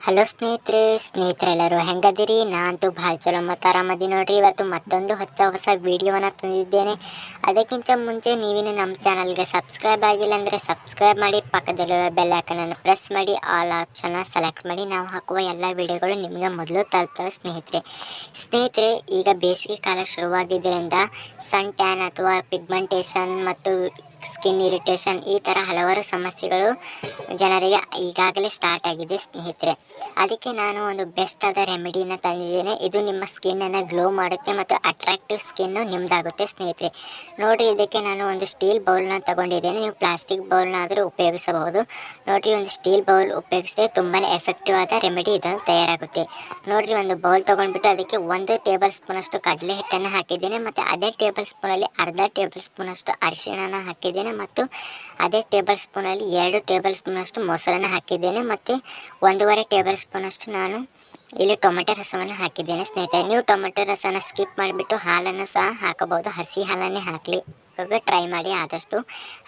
Hello ಸ್ನೇಹಿತರೆಲ್ಲರೂ ಹೆಂಗದಿರಿ? ನಾನಂತೂ ಭಾಳ ಚಲೋ ಮತ್ತು ಆರಾಮದಿ ನೋಡ್ರಿ. ಇವತ್ತು ಮತ್ತೊಂದು ಹೊಸ ವಿಡಿಯೋವನ್ನು ತಂದಿದ್ದೇನೆ. ಅದಕ್ಕಿಂತ ಮುಂಚೆ ನೀವಿನ್ನು ನಮ್ಮ ಚಾನಲ್ಗೆ ಸಬ್ಸ್ಕ್ರೈಬ್ ಆಗಿಲ್ಲ ಅಂದರೆ ಸಬ್ಸ್ಕ್ರೈಬ್ ಮಾಡಿ, ಪಕ್ಕದಲ್ಲಿರೋ ಬೆಲ್ ಐಕನನ್ನು ಪ್ರೆಸ್ ಮಾಡಿ, ಆಲ್ ಆಪ್ಷನ್ನ ಸೆಲೆಕ್ಟ್ ಮಾಡಿ. ನಾವು ಹಾಕುವ ಎಲ್ಲ ವಿಡಿಯೋಗಳು ನಿಮಗೆ ಮೊದಲು ತಲುಪ್ತವೆ ಸ್ನೇಹಿತರೆ. ಈಗ ಬೇಸಿಗೆ ಕಾಲ ಶುರುವಾಗಿದ್ದರಿಂದ ಸನ್ ಟ್ಯಾನ್ ಅಥವಾ ಪಿಗ್ಮೆಂಟೇಷನ್ ಮತ್ತು ಸ್ಕಿನ್ ಇರಿಟೇಷನ್ ಈ ಥರ ಹಲವಾರು ಸಮಸ್ಯೆಗಳು ಜನರಿಗೆ ಈಗಾಗಲೇ ಸ್ಟಾರ್ಟ್ ಆಗಿದೆ ಸ್ನೇಹಿತರೆ. ಅದಕ್ಕೆ ನಾನು ಒಂದು ಬೆಸ್ಟ್ ಆದ ರೆಮಿಡಿನ ತಂದಿದ್ದೇನೆ. ಇದು ನಿಮ್ಮ ಸ್ಕಿನ್ನನ್ನು ಗ್ಲೋ ಮಾಡುತ್ತೆ ಮತ್ತು ಅಟ್ರಾಕ್ಟಿವ್ ಸ್ಕಿನ್ನು ನಿಮ್ಮದಾಗುತ್ತೆ ಸ್ನೇಹಿತರೆ. ನೋಡಿರಿ, ಇದಕ್ಕೆ ನಾನು ಒಂದು ಸ್ಟೀಲ್ ಬೌಲ್ನ ತಗೊಂಡಿದ್ದೇನೆ. ನೀವು ಪ್ಲಾಸ್ಟಿಕ್ ಬೌಲ್ನಾದರೂ ಉಪಯೋಗಿಸಬಹುದು. ನೋಡಿರಿ, ಒಂದು ಸ್ಟೀಲ್ ಬೌಲ್ ಉಪಯೋಗಿಸಿದ್ರೆ ತುಂಬಾ ಎಫೆಕ್ಟಿವ್ ಆದ ರೆಮಿಡಿ ಇದು ತಯಾರಾಗುತ್ತೆ. ನೋಡಿರಿ, ಒಂದು ಬೌಲ್ ತೊಗೊಂಡ್ಬಿಟ್ಟು ಅದಕ್ಕೆ 1 ಟೇಬಲ್ ಸ್ಪೂನಷ್ಟು ಕಡಲೆ ಹಿಟ್ಟನ್ನು ಹಾಕಿದ್ದೇನೆ ಮತ್ತು ಅದೇ ಟೇಬಲ್ ಸ್ಪೂನಲ್ಲಿ ಅರ್ಧ ಟೇಬಲ್ ಸ್ಪೂನಷ್ಟು ಅರಿಶಿಣನ ಹಾಕಿದ್ದೇನೆ ಮತ್ತು ಅದೇ ಟೇಬಲ್ ಸ್ಪೂನಲ್ಲಿ 2 ಟೇಬಲ್ ಸ್ಪೂನಷ್ಟು ಮೊಸರನ್ನು ಹಾಕಿದ್ದೇನೆ ಮತ್ತು 1.5 ಟೇಬಲ್ ಸ್ಪೂನಷ್ಟು ನಾನು ಇಲ್ಲಿ ಟೊಮೆಟೊ ರಸವನ್ನು ಹಾಕಿದ್ದೇನೆ ಸ್ನೇಹಿತರೆ. ನೀವು ಟೊಮೆಟೊ ರಸನ ಸ್ಕಿಪ್ ಮಾಡಿಬಿಟ್ಟು ಹಾಲನ್ನು ಸಹ ಹಾಕಬಹುದು. ಹಸಿ ಹಾಲನ್ನೇ ಹಾಕಲಿ ಟ್ರೈ ಮಾಡಿ. ಆದಷ್ಟು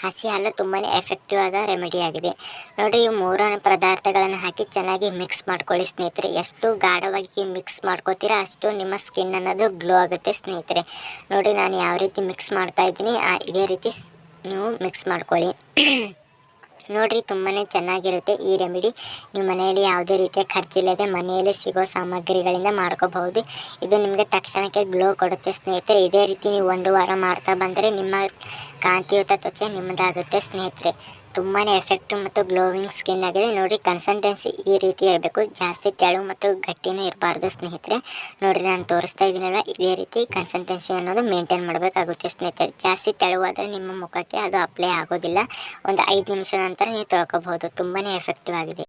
ಹಸಿ ಹಾಲು ತುಂಬಾ ಎಫೆಕ್ಟಿವ್ ಆದ ರೆಮಿಡಿ ಆಗಿದೆ. ನೋಡಿ, ಈ 3 ಪದಾರ್ಥಗಳನ್ನು ಹಾಕಿ ಚೆನ್ನಾಗಿ ಮಿಕ್ಸ್ ಮಾಡ್ಕೊಳ್ಳಿ ಸ್ನೇಹಿತರೆ. ಎಷ್ಟು ಗಾಢವಾಗಿ ಮಿಕ್ಸ್ ಮಾಡ್ಕೋತೀರಾ ಅಷ್ಟು ನಿಮ್ಮ ಸ್ಕಿನ್ ಅನ್ನೋದು ಗ್ಲೋ ಆಗುತ್ತೆ ಸ್ನೇಹಿತರೆ. ನೋಡಿ, ನಾನು ಯಾವ ರೀತಿ ಮಿಕ್ಸ್ ಮಾಡ್ತಾ ಇದ್ದೀನಿ ಇದೇ ರೀತಿ ನೀವು ಮಿಕ್ಸ್ ಮಾಡ್ಕೊಳ್ಳಿ. ನೋಡಿರಿ, ತುಂಬಾ ಚೆನ್ನಾಗಿರುತ್ತೆ ಈ ರೆಮಿಡಿ. ನೀವು ಮನೆಯಲ್ಲಿ ಯಾವುದೇ ರೀತಿಯ ಖರ್ಚಿಲ್ಲದೆ ಮನೆಯಲ್ಲಿ ಸಿಗೋ ಸಾಮಗ್ರಿಗಳಿಂದ ಮಾಡ್ಕೋಬಹುದು. ಇದು ನಿಮಗೆ ತಕ್ಷಣಕ್ಕೆ ಗ್ಲೋ ಕೊಡುತ್ತೆ ಸ್ನೇಹಿತರೆ. ಇದೇ ರೀತಿ ನೀವು 1 ವಾರ ಮಾಡ್ತಾ ಬಂದರೆ ನಿಮ್ಮ ಕಾಂತಿಯುತ ತ್ವಚೆ ನಿಮ್ಮದಾಗುತ್ತೆ ಸ್ನೇಹಿತರೆ. ತುಂಬಾ ಎಫೆಕ್ಟಿವ್ ಮತ್ತು ಗ್ಲೋವಿಂಗ್ ಸ್ಕಿನ್ ಆಗಿದೆ. ನೋಡಿ, ಕನ್ಸಿಸ್ಟೆನ್ಸಿ ಈ ರೀತಿ ಇರಬೇಕು, ಜಾಸ್ತಿ ತೆಳು ಮತ್ತು ಗಟ್ಟಿನೂ ಇರಬಾರ್ದು ಸ್ನೇಹಿತರೆ. ನೋಡಿರಿ, ನಾನು ತೋರಿಸ್ತಾ ಇದ್ದೀನಲ್ಲ, ಇದೇ ರೀತಿ ಕನ್ಸಿಸ್ಟೆನ್ಸಿ ಅನ್ನೋದು ಮೇಂಟೈನ್ ಮಾಡಬೇಕಾಗುತ್ತೆ ಸ್ನೇಹಿತರೆ. ಜಾಸ್ತಿ ತೆಳುವಾದರೆ ನಿಮ್ಮ ಮುಖಕ್ಕೆ ಅದು ಅಪ್ಲೈ ಆಗೋದಿಲ್ಲ. ಒಂದು 5 ನಿಮಿಷದ ನಂತರ ನೀವು ತೊಳ್ಕೊಬಹುದು. ತುಂಬಾ ಎಫೆಕ್ಟಿವ್ ಆಗಿದೆ.